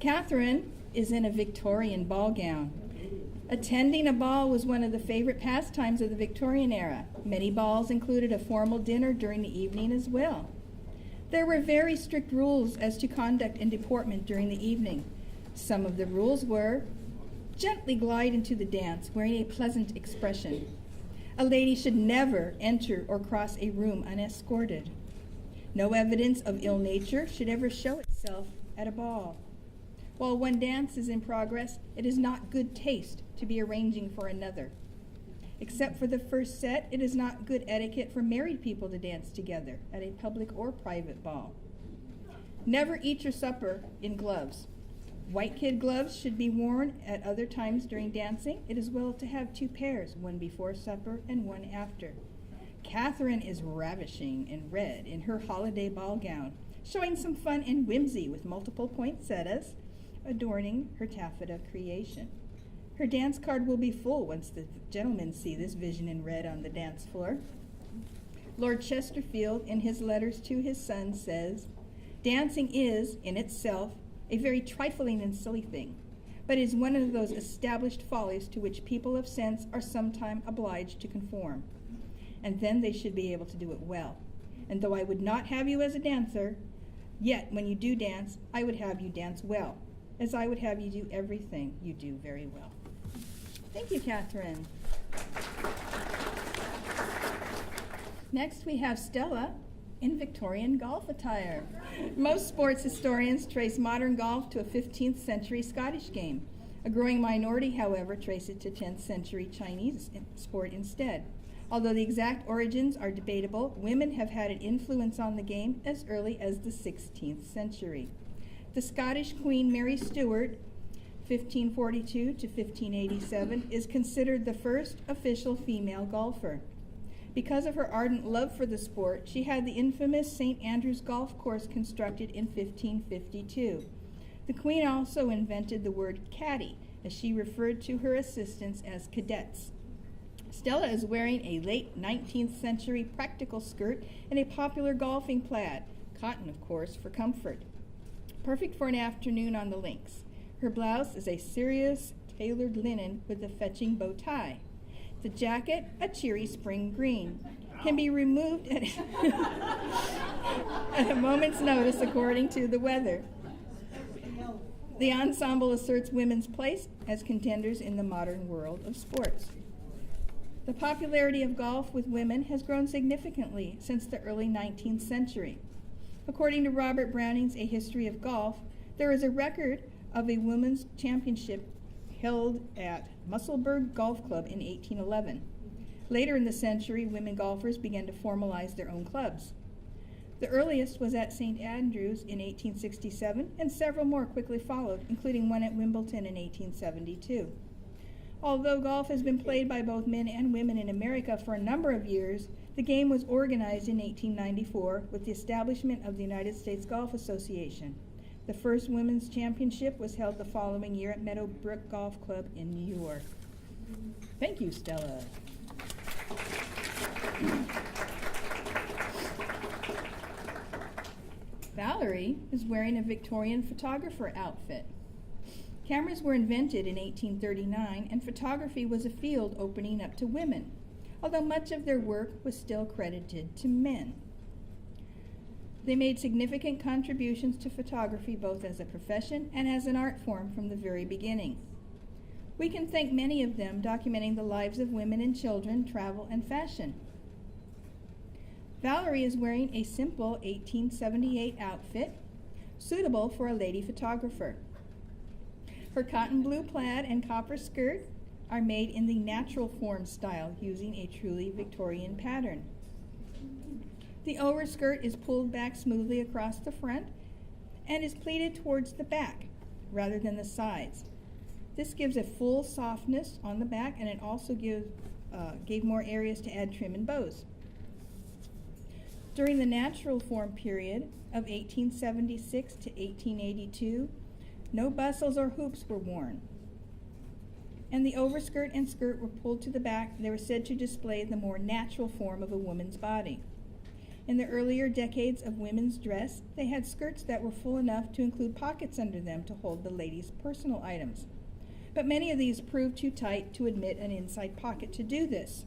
Catherine is in a Victorian ball gown. Attending a ball was one of the favorite pastimes of the Victorian era. Many balls included a formal dinner during the evening as well. There were very strict rules as to conduct and deportment during the evening. Some of the rules were: gently glide into the dance, wearing a pleasant expression. A lady should never enter or cross a room unescorted. No evidence of ill nature should ever show itself at a ball. While one dance is in progress, it is not good taste to be arranging for another. Except for the first set, it is not good etiquette for married people to dance together at a public or private ball. Never eat your supper in gloves. White kid gloves should be worn at other times during dancing. It is well to have 2 pairs, one before supper and one after. Catherine is ravishing in red in her holiday ball gown, showing some fun and whimsy with multiple poinsettias adorning her taffeta creation. Her dance card will be full once the gentlemen see this vision in red on the dance floor. Lord Chesterfield, in his letters to his son, says, "Dancing is, in itself, a very trifling and silly thing, but is one of those established follies to which people of sense are sometime obliged to conform. And then they should be able to do it well. And though I would not have you as a dancer, yet when you do dance, I would have you dance well, as I would have you do everything you do very well." Thank you, Catherine. Next, we have Stella in Victorian golf attire. Most sports historians trace modern golf to a 15th century Scottish game. A growing minority, however, trace it to 10th century Chinese sport instead. Although the exact origins are debatable, women have had an influence on the game as early as the 16th century. The Scottish Queen Mary Stuart, 1542 to 1587, is considered the first official female golfer. Because of her ardent love for the sport, she had the infamous St. Andrew's Golf Course constructed in 1552. The Queen also invented the word caddy, as she referred to her assistants as cadets. Stella is wearing a late 19th century practical skirt and a popular golfing plaid, cotton of course, for comfort. Perfect for an afternoon on the links. Her blouse is a serious tailored linen with a fetching bow tie. The jacket, a cheery spring green, can be removed at a moment's notice according to the weather. The ensemble asserts women's place as contenders in the modern world of sports. The popularity of golf with women has grown significantly since the early 19th century. According to Robert Browning's A History of Golf, there is a record of a women's championship held at Musselburgh Golf Club in 1811. Later in the century, women golfers began to formalize their own clubs. The earliest was at St. Andrews in 1867, and several more quickly followed, including one at Wimbledon in 1872. Although golf has been played by both men and women in America for a number of years, the game was organized in 1894 with the establishment of the United States Golf Association. The first women's championship was held the following year at Meadowbrook Golf Club in New York. Thank you, Stella. Valerie is wearing a Victorian photographer outfit. Cameras were invented in 1839, and photography was a field opening up to women, although much of their work was still credited to men. They made significant contributions to photography both as a profession and as an art form from the very beginning. We can thank many of them documenting the lives of women and children, travel, and fashion. Valerie is wearing a simple 1878 outfit, suitable for a lady photographer. Her cotton blue plaid and copper skirt are made in the natural form style using a truly Victorian pattern. The overskirt is pulled back smoothly across the front and is pleated towards the back rather than the sides. This gives a full softness on the back, and it also gave more areas to add trim and bows. During the natural form period of 1876 to 1882, no bustles or hoops were worn, and the overskirt and skirt were pulled to the back. They were said to display the more natural form of a woman's body. In the earlier decades of women's dress, they had skirts that were full enough to include pockets under them to hold the ladies' personal items. But many of these proved too tight to admit an inside pocket to do this.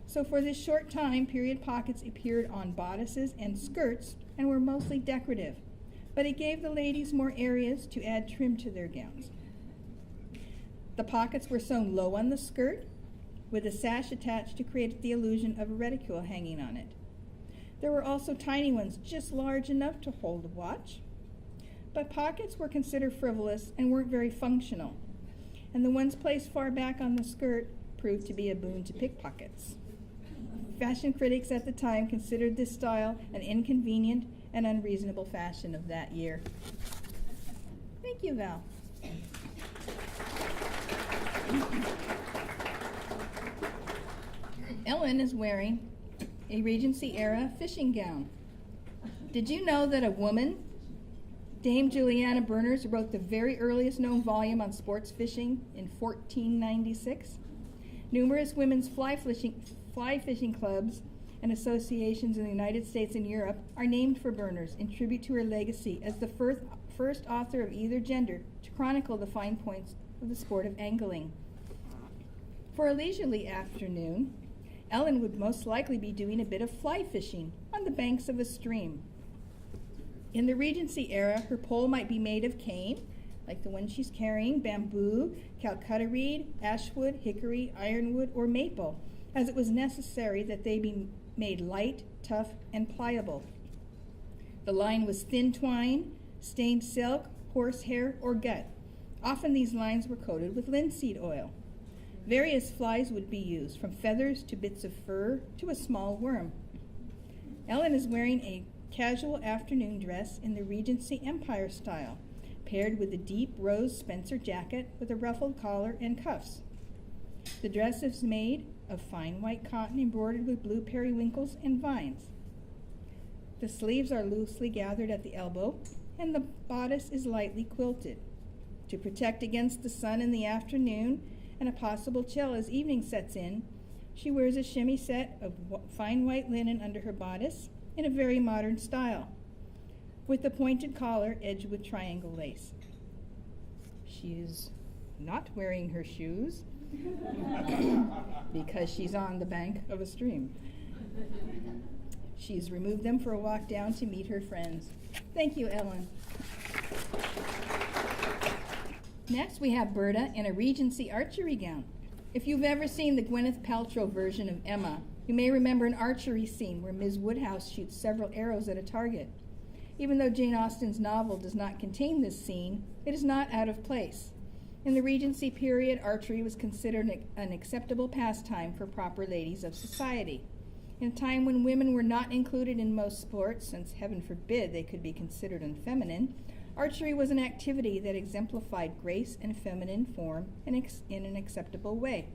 So for this short time, period pockets appeared on bodices and skirts and were mostly decorative, but it gave the ladies more areas to add trim to their gowns. The pockets were sewn low on the skirt, with a sash attached to create the illusion of a reticule hanging on it. There were also tiny ones just large enough to hold a watch, but pockets were considered frivolous and weren't very functional, and the ones placed far back on the skirt proved to be a boon to pickpockets. Fashion critics at the time considered this style an inconvenient and unreasonable fashion of that year. Thank you, Val. Ellen is wearing a Regency-era fishing gown. Did you know that a woman, Dame Juliana Berners, wrote the very earliest known volume on sports fishing in 1496? Numerous women's fly fishing clubs and associations in the United States and Europe are named for Berners in tribute to her legacy as the first author of either gender to chronicle the fine points of the sport of angling. For a leisurely afternoon, Ellen would most likely be doing a bit of fly fishing on the banks of a stream. In the Regency era, her pole might be made of cane, like the one she's carrying, bamboo, Calcutta reed, ashwood, hickory, ironwood, or maple, as it was necessary that they be made light, tough, and pliable. The line was thin twine, stained silk, horsehair, or gut. Often these lines were coated with linseed oil. Various flies would be used, from feathers to bits of fur to a small worm. Ellen is wearing a casual afternoon dress in the Regency Empire style, paired with a deep rose Spencer jacket with a ruffled collar and cuffs. The dress is made of fine white cotton embroidered with blue periwinkles and vines. The sleeves are loosely gathered at the elbow, and the bodice is lightly quilted. To protect against the sun in the afternoon and a possible chill as evening sets in, she wears a chemisette of fine white linen under her bodice in a very modern style, with a pointed collar edged with triangle lace. She is not wearing her shoes because she's on the bank of a stream. She's removed them for a walk down to meet her friends. Thank you, Ellen. Next, we have Berta in a Regency archery gown. If you've ever seen the Gwyneth Paltrow version of Emma, you may remember an archery scene where Ms. Woodhouse shoots several arrows at a target. Even though Jane Austen's novel does not contain this scene, it is not out of place. In the Regency period, archery was considered an acceptable pastime for proper ladies of society. In a time when women were not included in most sports, since heaven forbid they could be considered unfeminine, archery was an activity that exemplified grace and feminine form in an acceptable way.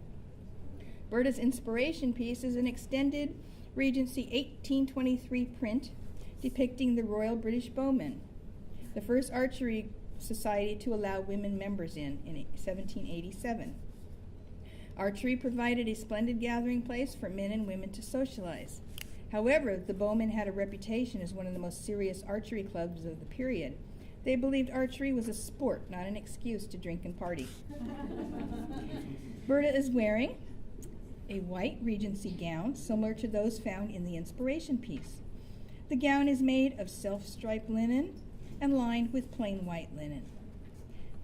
Berta's inspiration piece is an extended Regency 1823 print depicting the Royal British Bowmen, the first archery society to allow women members in 1787. Archery provided a splendid gathering place for men and women to socialize. However, the Bowmen had a reputation as one of the most serious archery clubs of the period. They believed archery was a sport, not an excuse to drink and party. Berta is wearing a white Regency gown similar to those found in the inspiration piece. The gown is made of self-striped linen and lined with plain white linen.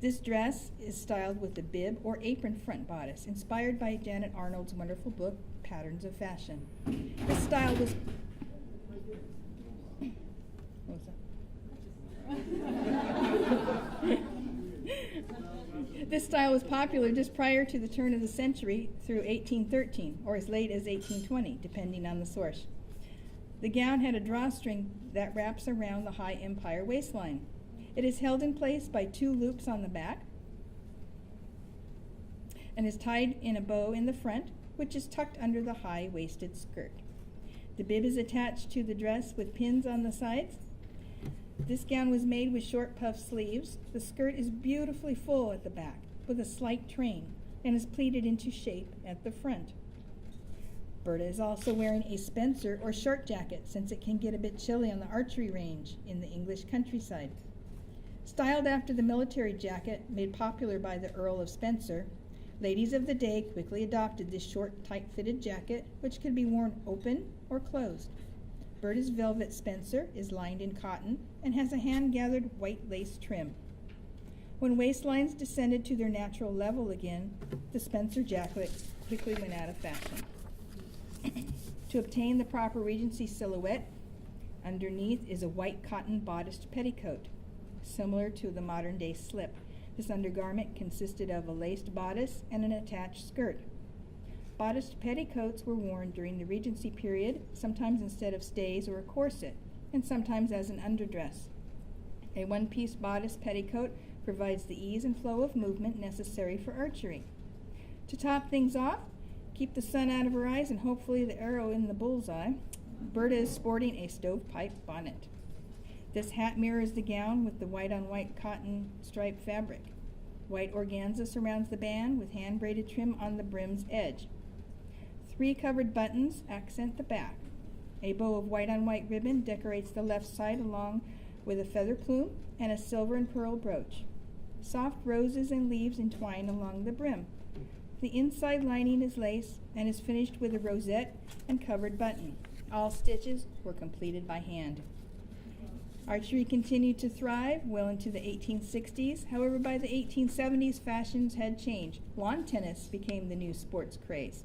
This dress is styled with a bib or apron front bodice, inspired by Janet Arnold's wonderful book, Patterns of Fashion. This style was... What was that? This style was popular just prior to the turn of the century through 1813, or as late as 1820, depending on the source. The gown had a drawstring that wraps around the high empire waistline. It is held in place by two loops on the back and is tied in a bow in the front, which is tucked under the high-waisted skirt. The bib is attached to the dress with pins on the sides. This gown was made with short puff sleeves. The skirt is beautifully full at the back with a slight train and is pleated into shape at the front. Berta is also wearing a spencer or short jacket since it can get a bit chilly on the archery range in the English countryside. Styled after the military jacket made popular by the Earl of Spencer, ladies of the day quickly adopted this short, tight-fitted jacket, which could be worn open or closed. Berta's velvet spencer is lined in cotton and has a hand-gathered white lace trim. When waistlines descended to their natural level again, the spencer jacket quickly went out of fashion. To obtain the proper Regency silhouette, underneath is a white cotton bodiced petticoat, similar to the modern-day slip. This undergarment consisted of a laced bodice and an attached skirt. Bodiced petticoats were worn during the Regency period, sometimes instead of stays or a corset, and sometimes as an underdress. A one-piece bodice petticoat provides the ease and flow of movement necessary for archery. To top things off, keep the sun out of her eyes and hopefully the arrow in the bullseye, Berta is sporting a stovepipe bonnet. This hat mirrors the gown with the white-on-white cotton striped fabric. White organza surrounds the band with hand-braided trim on the brim's edge. 3 covered buttons accent the back. A bow of white-on-white ribbon decorates the left side along with a feather plume and a silver and pearl brooch. Soft roses and leaves entwine along the brim. The inside lining is lace and is finished with a rosette and covered button. All stitches were completed by hand. Archery continued to thrive well into the 1860s. However, by the 1870s, fashions had changed. Lawn tennis became the new sports craze.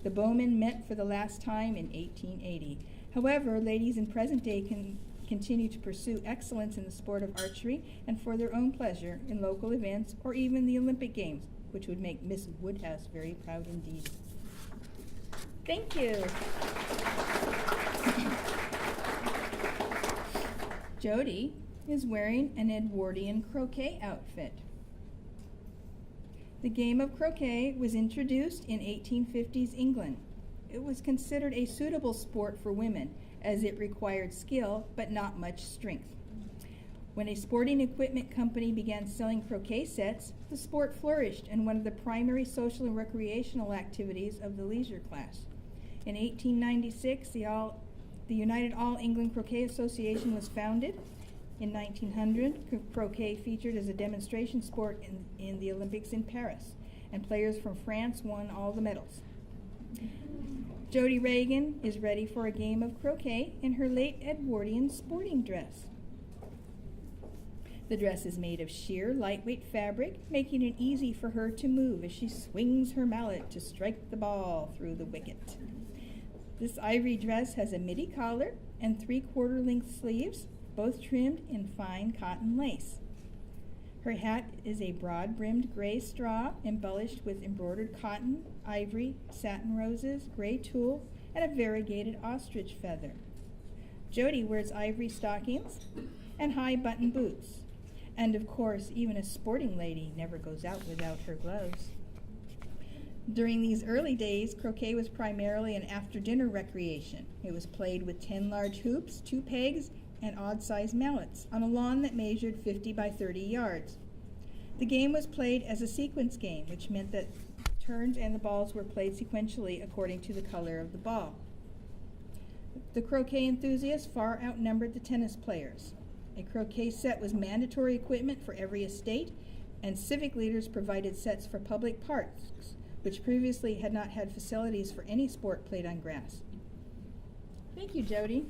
The bowmen met for the last time in 1880. However, ladies in present day can continue to pursue excellence in the sport of archery and for their own pleasure in local events or even the Olympic Games, which would make Miss Woodhouse very proud indeed. Thank you. Jody is wearing an Edwardian croquet outfit. The game of croquet was introduced in 1850s England. It was considered a suitable sport for women as it required skill but not much strength. When a sporting equipment company began selling croquet sets, the sport flourished and one of the primary social and recreational activities of the leisure class. In 1896, the United All England Croquet Association was founded. In 1900, croquet featured as a demonstration sport in the Olympics in Paris, and players from France won all the medals. Jody Reagan is ready for a game of croquet in her late Edwardian sporting dress. The dress is made of sheer, lightweight fabric, making it easy for her to move as she swings her mallet to strike the ball through the wicket. This ivory dress has a midi collar and 3/4 length sleeves, both trimmed in fine cotton lace. Her hat is a broad-brimmed gray straw embellished with embroidered cotton, ivory, satin roses, gray tulle, and a variegated ostrich feather. Jody wears ivory stockings and high button boots. And of course, even a sporting lady never goes out without her gloves. During these early days, croquet was primarily an after-dinner recreation. It was played with 10 large hoops, 2 pegs, and odd-sized mallets on a lawn that measured 50 by 30 yards. The game was played as a sequence game, which meant that turns and the balls were played sequentially according to the color of the ball. The croquet enthusiasts far outnumbered the tennis players. A croquet set was mandatory equipment for every estate, and civic leaders provided sets for public parks, which previously had not had facilities for any sport played on grass. Thank you, Jody.